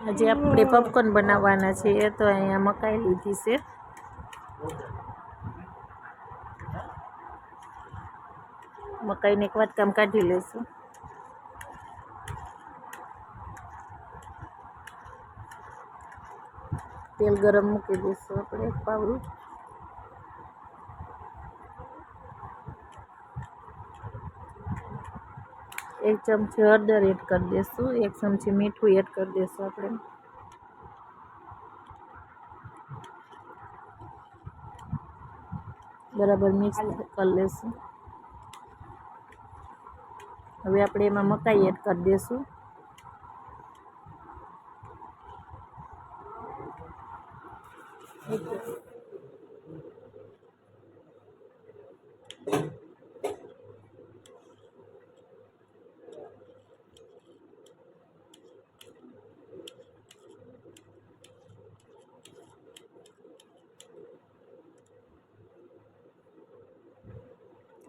આજે આપણે પોપકોર્ન બનાવવાના છે તો અહીંયા મકાઈ લીધી છે. મકાઈને એક વાટકામાં કાઢી લઈશું. તેલ ગરમ મૂકી દઈશું આપણે એક પાવડું. એક ચમચી હળદર એડ કરી દઈશું. એક ચમચી મીઠું એડ કરી દઈશું આપણે. બરાબર મિક્સ કરી લઈશું. હવે આપણે એમાં મકાઈ એડ કરી દઈશું.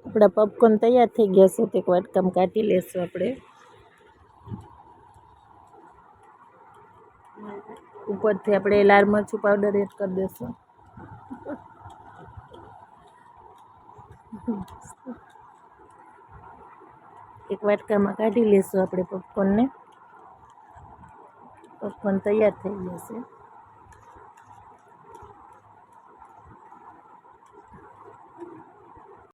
આપણા પોપકોર્ન તૈયાર થઈ ગયા છે તો એક વાટકામાં કાઢી લેશું આપણે. ઉપરથી આપણે લાલ મરચું પાવડર એડ કરી દઈશું. એક વાટકામાં કાઢી લેશું આપણે પોપકોર્નને. પોપકોર્ન તૈયાર થઈ ગયા છે.